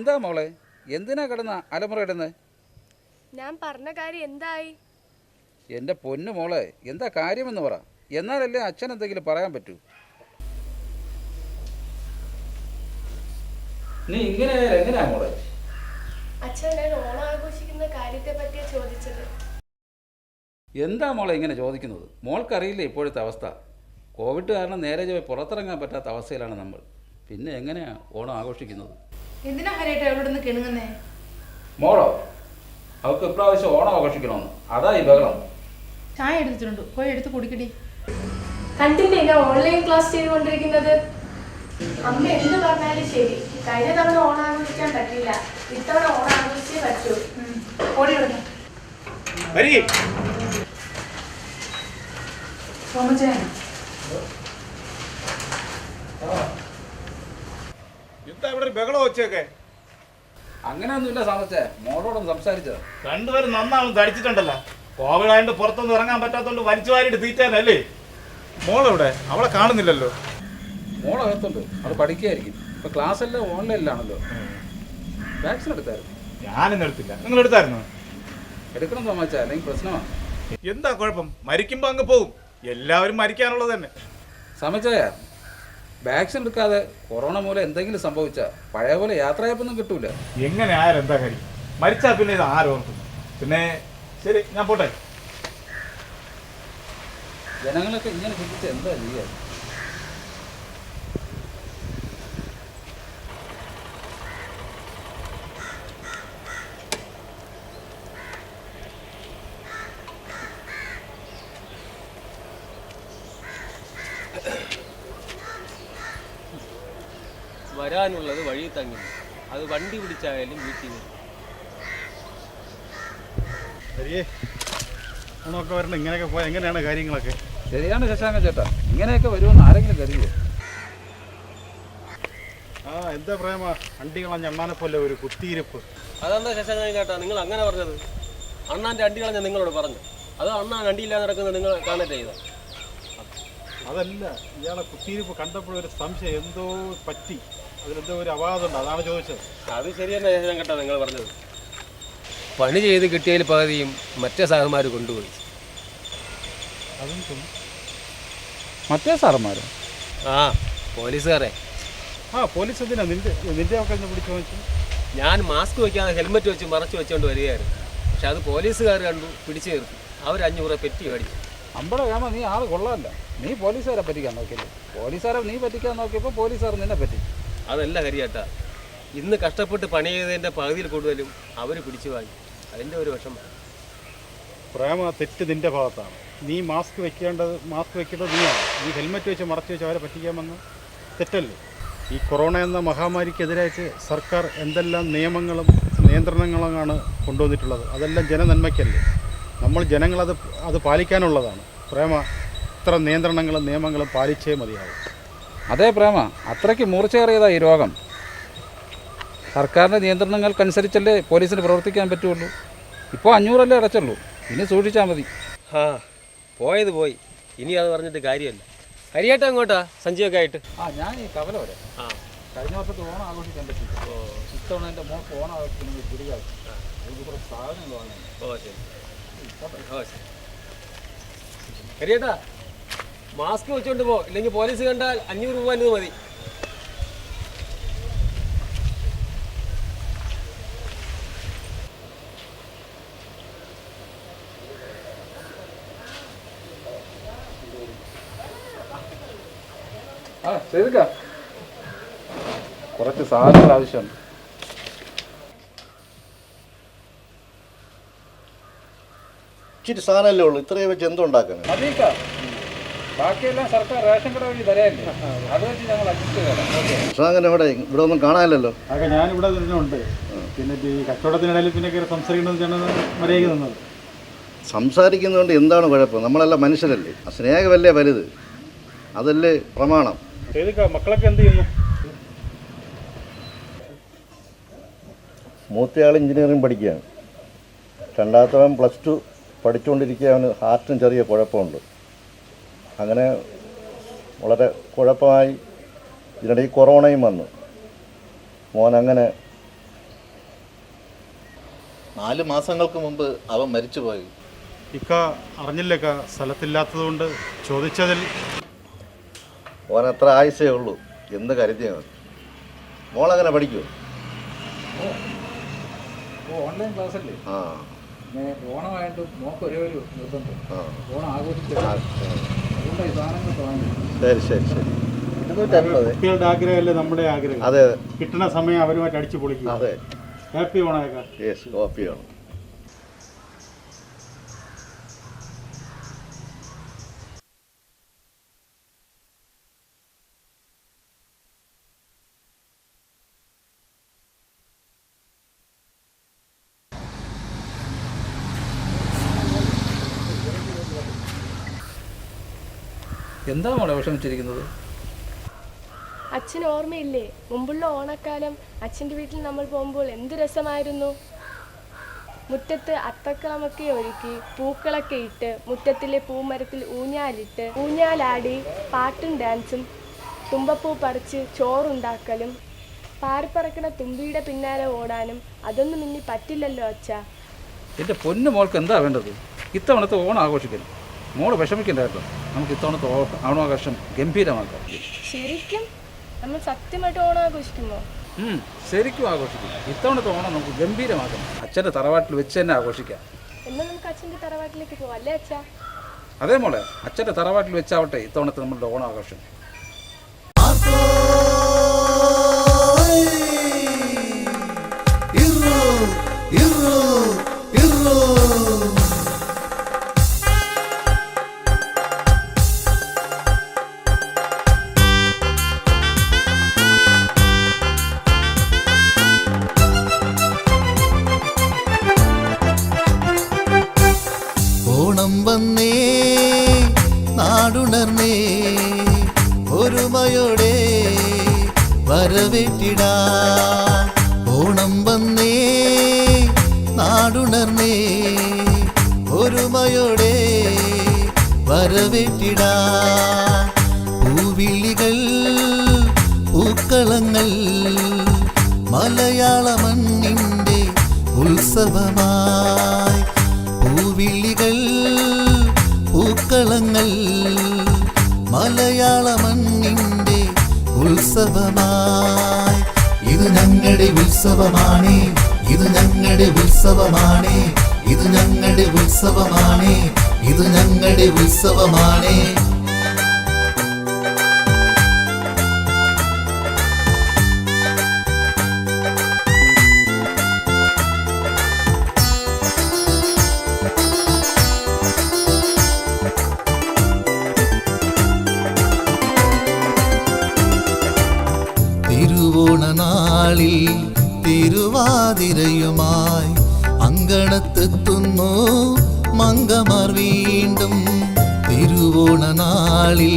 എന്താ മോളെ, എന്തിനാ കിടന്ന അലമുറയിടുന്നത്? ഞാൻ പറഞ്ഞ കാര്യം എന്തായി? എൻ്റെ പൊന്നു മോളെ, എന്താ കാര്യമെന്ന് പറ. എന്നാലല്ലേ അച്ഛൻ എന്തെങ്കിലും പറയാൻ പറ്റൂ. നീ ഇങ്ങനെ എങ്ങനെയാ മോളെ? അച്ഛൻ ഞാൻ ഓണം ആഘോഷിക്കുന്ന കാര്യത്തെ പറ്റിയാ ചോദിച്ചത്. എന്താ മോളെ ഇങ്ങനെ ചോദിക്കുന്നത്? മോൾക്കറിയില്ലേ ഇപ്പോഴത്തെ അവസ്ഥ? കോവിഡ് കാരണം നേരെ പുറത്തിറങ്ങാൻ പറ്റാത്ത അവസ്ഥയിലാണ് നമ്മൾ. പിന്നെ എങ്ങനെയാ ഓണം ആഘോഷിക്കുന്നത്? എന്തിനാ ഹരിയേട്ടാ എവിടെ നിന്ന് കിണുങ്ങുന്നേ? മോളോ, അവൾക്ക് ഇപ്രാവശ്യം ഓണം ആഘോഷിക്കണമെന്ന്, അതാ ഈ ബഹളം. ചായ എടുത്തിട്ടുണ്ട്, പോയി എടുത്ത് കുടിക്കടി. കണ്ടില്ലേ ഞാൻ ഓൺലൈൻ ക്ലാസ് ചെയ്തുകൊണ്ടിരിക്കുന്നത്? അമ്മ എന്ത് പറഞ്ഞാലും ശരി, കഴിഞ്ഞ തവണ ഓണം ആഘോഷിക്കാൻ പറ്റില്ല, ഇത്തവണ ഓണം ആഘോഷിച്ചേ പറ്റൂ. ഓടി എടുക്കാം. എന്താ ഇവിടെ ഒരു ബഹളം വെച്ചേക്കെ? അങ്ങനെയൊന്നുമില്ല സാമച്ചേ, മോളോടൊന്ന് സംസാരിച്ചത്. രണ്ടുപേരും നന്നാവും തടിച്ചിട്ടുണ്ടല്ലോ. കോവിഡ് ആയതുകൊണ്ട് പുറത്തൊന്നും ഇറങ്ങാൻ പറ്റാത്തതുകൊണ്ട് വലിച്ചു വാരിയിട്ട് തീറ്റാനല്ലേ. മോളെവിടെ? അവളെ കാണുന്നില്ലല്ലോ. മോളകത്തുണ്ട്, അത് പഠിക്കുകയായിരിക്കും. ഇപ്പൊ ക്ലാസ് എല്ലാം ഓൺലൈനിലാണല്ലോ. വാക്സിൻ എടുത്തായിരുന്നു? ഞാനിന്ന് എടുത്തില്ല. നിങ്ങൾ എടുത്തായിരുന്നു? എടുക്കണം സാമച്ചാ, അല്ലെങ്കിൽ പ്രശ്നമാണ്. എന്താ കുഴപ്പം? മരിക്കുമ്പോ അങ്ങ് പോകും. എല്ലാവരും മരിക്കാനുള്ളത് തന്നെ. സാമച്ചായ, വാക്സിൻ എടുക്കാതെ കൊറോണ മൂലം എന്തെങ്കിലും സംഭവിച്ചാൽ പഴയ പോലെ യാത്രയപ്പൊന്നും കിട്ടൂല. എങ്ങനെ ആയാലും എന്താ കാര്യം? മരിച്ചാൽ പിന്നെ ഇത് ആരോർക്കുന്നു? പിന്നെ ശരി, ഞാൻ പോട്ടെ. ജനങ്ങളൊക്കെ ഇങ്ങനെ ചിന്തിച്ച എന്താ ചെയ്യുക? വരാനുള്ളത് വഴി തങ്ങി, അത് വണ്ടി പിടിച്ചായാലും വീട്ടിൽ വരും. ഓണമൊക്കെ വരണം. ഇങ്ങനെയൊക്കെ പോയാൽ എങ്ങനെയാണ് കാര്യങ്ങളൊക്കെ? ശരിയാണ് ശശാങ്ക ചേട്ടാ, ഇങ്ങനെയൊക്കെ വരുമെന്ന് ആരെങ്കിലും കരുതുമോ? എന്താ പ്രേമ, അണ്ടി കളഞ്ഞ അണ്ണാനെ പോലെ ഒരു കുത്തിയിരിപ്പ്. അതെന്താ ശശാങ്കൻ ചേട്ടാ നിങ്ങൾ അങ്ങനെ പറഞ്ഞത്? അണ്ണാൻ്റെ അണ്ടി കളഞ്ഞ നിങ്ങളോട് പറഞ്ഞു, അത് അണ്ണാൻ അണ്ടിയില്ലാതെ നടക്കുന്നത് നിങ്ങൾ കാണട്ടെ ചെയ്ത? അതല്ല, ഇയാളെ കുത്തിയിരിപ്പ് കണ്ടപ്പോഴൊരു സംശയം, എന്തോ പറ്റി, അതിലെന്തോ ഒരു അപാകതയുണ്ട്, അതാണ് ചോദിച്ചത്. അത് ശരി തന്നെ ശശാങ്കൻ കേട്ടോ നിങ്ങൾ പറഞ്ഞത്. പണി ചെയ്ത് കിട്ടിയതിൽ പകുതിയും മറ്റേ സാറന്മാർ കൊണ്ടുപോയി. അതും മറ്റേ സാറന്മാരോ? ആ, പോലീസുകാരെ. പോലീസ് എന്തിനാ നിന്റെ ഒക്കെ പിടിച്ചു വാങ്ങിച്ചു? ഞാൻ മാസ്ക് വയ്ക്കാതെ ഹെൽമെറ്റ് വെച്ച് മറച്ച് വെച്ചുകൊണ്ട് വരികയായിരുന്നു. പക്ഷെ അത് പോലീസുകാർ കണ്ടു, പിടിച്ചു നിർത്തി. അവർ 500 പെറ്റി മേടിച്ചു. അമ്പടെ കാണാൻ നീ ആൾ കൊള്ളാമല്ല. നീ പോലീസുകാരെ പറ്റിക്കാൻ നോക്കിയല്ലേ? പോലീസുകാരെ നീ പറ്റിക്കാൻ നോക്കിയപ്പോൾ പോലീസുകാർ നിന്നെ പറ്റി. അതല്ല ഹരിയേട്ടാ, ഇന്ന് കഷ്ടപ്പെട്ട് പണി ചെയ്തതിൻ്റെ പകുതിയിൽ കൂടുതലും അവർ പിടിച്ചു വാങ്ങി. അതിൻ്റെ ഒരു വിഷമം. പ്രേമ, തെറ്റ് നിന്റെ ഭാഗത്താണ്. നീ മാസ്ക് വെക്കേണ്ടത് നീയാണ്. നീ ഹെൽമെറ്റ് വെച്ച് മറച്ചു വെച്ച് അവരെ പറ്റിക്കാമെന്ന് തെറ്റല്ലേ? ഈ കൊറോണ എന്ന മഹാമാരിക്കെതിരായിട്ട് സർക്കാർ എന്തെല്ലാം നിയമങ്ങളും നിയന്ത്രണങ്ങളുമാണ് കൊണ്ടുവന്നിട്ടുള്ളത്. അതെല്ലാം ജനനന്മയ്ക്കല്ലേ? നമ്മൾ ജനങ്ങളത് പാലിക്കാനുള്ളതാണ്. പ്രേമ, ഇത്ര നിയന്ത്രണങ്ങളും നിയമങ്ങളും പാലിച്ചേ മതിയാവും. അതേ പ്രേമ, അത്രയ്ക്ക് മൂർച്ചയേറിയതാ ഈ രോഗം. സർക്കാരിൻ്റെ നിയന്ത്രണങ്ങൾക്കനുസരിച്ചല്ലേ പോലീസിന് പ്രവർത്തിക്കാൻ പറ്റുള്ളൂ. ഇപ്പോൾ 500 അടച്ചുള്ളൂ. ഇനി സൂക്ഷിച്ചാൽ മതി. പോയത് പോയി, ഇനി അത് പറഞ്ഞിട്ട് കാര്യമല്ല. ഹരിയേട്ട എങ്ങോട്ടാ സഞ്ജയൊക്കെ ആയിട്ട്? ഞാൻ ഈ കവല വരെ. കഴിഞ്ഞ വർഷത്തെ ഓണം ആഘോഷിക്കാൻ പറ്റില്ല. ഇത്തവണ എൻ്റെ മോൾക്ക് ഓണം ആഘോഷിക്കുന്നത് ഗുരുവാണ്. എനിക്ക് കുറച്ച് സാധനങ്ങൾ വാങ്ങാൻ. ശരി. ഹരിയേട്ടാ, മാസ്ക് വെച്ചോണ്ട് പോ, ഇല്ലെങ്കിൽ പോലീസ് കണ്ടാൽ 500 രൂപ എന്നത് മതി. ചെയ്തേക്കാം. കുറച്ച് സാധനങ്ങൾ ആവശ്യമുണ്ട്. ഇച്ചിരി സാധനമല്ലേ ഉള്ളൂ, ഇത്രയും വെച്ച് എന്തുണ്ടാക്കണം? അതേക്കാം, ബാക്കിയെല്ലാം സർക്കാർ റേഷൻ കട വഴി തരാല്ലേ, അത് വെച്ച് ഞങ്ങൾ അഡ്ജസ്റ്റ് ചെയ്യാം. പക്ഷേ അങ്ങനെ ഇവിടെ ഒന്നും കാണാനില്ലല്ലോ. അതൊക്കെ ഞാനിവിടെ തന്നെ ഉണ്ട്. പിന്നെ ഈ കച്ചവടത്തിനിടയിൽ പിന്നെ കയറി സംസാരിക്കുന്നത് മര്യാദ നിന്നത്. സംസാരിക്കുന്നതുകൊണ്ട് എന്താണ് കുഴപ്പം? നമ്മളെല്ലാം മനുഷ്യരല്ലേ. സ്നേഹമല്ലേ വലുത്, അതല്ലേ പ്രമാണം. മക്കളൊക്കെ എന്ത് ചെയ്യുന്നു? മൂത്തയാൾ എഞ്ചിനീയറിംഗ് പഠിക്കുകയാണ്. രണ്ടാമത്തവൻ +2 പഠിച്ചുകൊണ്ടിരിക്കുക. അവന് ഹാർട്ടിന് ചെറിയ കുഴപ്പമുണ്ട്. അങ്ങനെ വളരെ കുഴപ്പമായി. ഇതിനിടയിൽ കൊറോണയും വന്നു. മോൻ അങ്ങനെ 4 മാസങ്ങൾക്ക് മുമ്പ് അവൻ മരിച്ചുപോയി. ഇക്ക അറിഞ്ഞില്ലക്ക, സ്ഥലത്തില്ലാത്തതുകൊണ്ട് ചോദിച്ചതിൽ. ഓൻ അത്ര ആയുസേ ഉള്ളൂ എന്ന് കരുതിയവൻ. മോളങ്ങനെ പഠിക്കുമോ? ഓൺലൈൻ ക്ലാസ് അല്ലേ? ആ ഓണമായിട്ട് മോക്ക് ഒരേ ഒരു നിർബന്ധം, ആ ഓണം ആഘോഷിക്കുക. അതുകൊണ്ട് ഈ സാധനങ്ങൾ വാങ്ങി. ശരി ശരി ശരി. കുട്ടികളുടെ ആഗ്രഹമല്ലേ നമ്മുടെ ആഗ്രഹം. അതെ കിട്ടുന്ന സമയം അവരുമായിട്ട് അടിച്ചു പൊളിക്കും. അതെ. ഹാപ്പി ഓണായേക്കാം. യെസ്, കോപ്പിയാണ്. എന്താ മോളെ വിഷമിച്ചിരിക്കുന്നത്? അച്ഛന് ഓർമ്മയില്ലേ, മുമ്പുള്ള ഓണക്കാലം അച്ഛൻ്റെ വീട്ടിൽ നമ്മൾ പോകുമ്പോൾ എന്ത് രസമായിരുന്നു. മുറ്റത്ത് അത്തക്കളമൊക്കെ ഒരുക്കി, പൂക്കളൊക്കെ ഇട്ട്, മുറ്റത്തിലെ പൂമരത്തിൽ ഊഞ്ഞാലാടി, പാട്ടും ഡാൻസും, തുമ്പപ്പൂ പറിച്ച് ചോറുണ്ടാക്കലും, പാറിപ്പറക്കണ തുമ്പിയുടെ പിന്നാലെ ഓടാനും അതൊന്നും ഇനി പറ്റില്ലല്ലോ അച്ഛാ. എൻ്റെ പൊന്നു മോൾക്ക് എന്താ വേണ്ടത്? ഇത്തവണത്തെ ഓണം ആഘോഷിക്കണം. മോള് വിഷമിക്കണ്ട കേട്ടോ. നമുക്ക് ഇത്തവണത്തെ ഓണാഘോഷം ഗംഭീരമാക്കാം. ശരിക്കും നമ്മൾ സത്യമായിട്ട് ഓണം ആഘോഷിക്കുമോ? ശരിക്കും ആഘോഷിക്കും. ഇത്തവണത്തെ ഓണം നമുക്ക് ഗംഭീരമാക്കാം. അച്ഛൻ്റെ തറവാട്ടിൽ വെച്ച് തന്നെ ആഘോഷിക്കാം. എന്നാൽ നമുക്ക് അച്ഛൻ്റെ തറവാട്ടിലേക്ക് പോവാം അല്ലേ അച്ഛാ? അതേ മോളെ, അച്ഛൻ്റെ തറവാട്ടിൽ വെച്ചാവട്ടെ ഇത്തവണത്തെ നമ്മളുടെ ഓണാഘോഷം. ഓണം വന്നേ നാടുണർന്നേ ഒരുമയോടെ വരവേറ്റിടാ. ഓണം വന്നേ നാടുണർന്നേ ഒരുമയോടെ വരവേറ്റിടാ. പൂവിളികൾ പൂക്കളങ്ങൾ മലയാള മണ്ണിൻ്റെ ഉത്സവമായി. പൂവിളികൾ പൂക്കളങ്ങൾ മലയാള മണ്ണിൻ്റെ ഉത്സവമായി. ഇത് ഞങ്ങളുടെ ഉത്സവമാണ്, ഇത് ഞങ്ങളുടെ ഉത്സവമാണ്, ഇത് ഞങ്ങളുടെ ഉത്സവമാണ്, ഇത് ഞങ്ങളുടെ ഉത്സവമാണ്. തിരുവോണനാളിൽ തിരുവാതിരയുമായി അങ്കണത്തെത്തുന്നു മങ്കമാർ വീണ്ടും. തിരുവോണനാളിൽ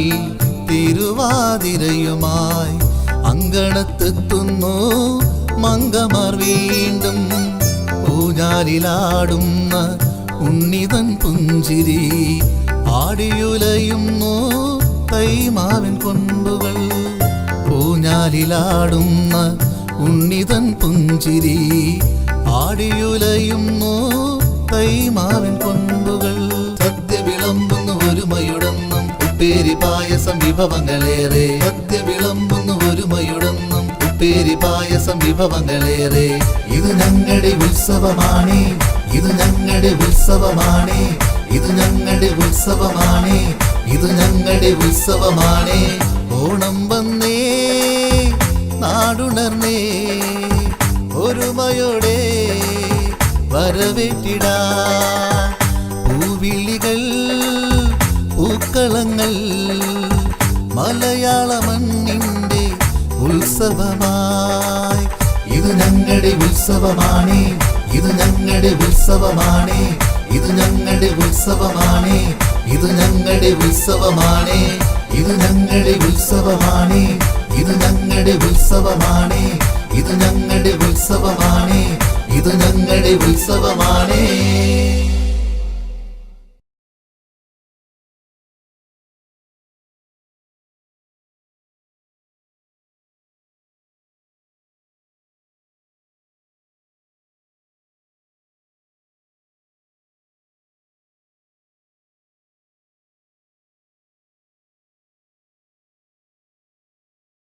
തിരുവാതിരയുമായി അങ്കണത്തെത്തുന്നു മങ്കമാർ വീണ്ടും. ഊഞ്ഞാലിലാടുന്ന ഉണ്ണിതൻ പുഞ്ചിരി ആടിയുലയുന്നു കൈമാവിൻ കൊമ്പുകൾ. ഊഞ്ഞാലിലാടുന്ന ഉണ്ണിതൻ പുഞ്ചിരി ആടിയുലയുന്നു കൈമാവിൻ കൊമ്പുകൾ. സദ്യ വിളമ്പുന്നു ഒരുമയുടെന്നും ഉപ്പേരി പായസം വിഭവങ്ങളേറെ. സദ്യ വിളമ്പുന്നു ഒരുമയുടെന്നും ഉപ്പേരി പായസം വിഭവങ്ങളേറെ. ഇത് ഞങ്ങളുടെ ഉത്സവമാണ്, ഇത് ഞങ്ങളുടെ ഉത്സവമാണ്, ഇത് ഞങ്ങളുടെ ഉത്സവമാണ്, ഇത് ഞങ്ങളുടെ ഉത്സവമാണ്. ഓണം വന്നേ നാടുണർന്നേ ഒരുമയോടെ വരവേറ്റിടാ. പൂവിളികൾ പൂക്കളങ്ങൾ മലയാള മണ്ണിൻ്റെ ഉത്സവമായി. ഇത് ഞങ്ങളുടെ ഉത്സവമാണ്, ഇത് ഞങ്ങളുടെ ഉത്സവമാണ്, ഇത് ഞങ്ങളുടെ ഉത്സവമാണ്, ഇത് ഞങ്ങളുടെ ഉത്സവമാണ്, ഇത് ഞങ്ങളുടെ ഉത്സവമാണ്, ഇത് ഞങ്ങളുടെ ഉത്സവമാണ്, ഇത് ഞങ്ങളുടെ ഉത്സവമാണ്, ഇത് ഞങ്ങളുടെ ഉത്സവമാണ്.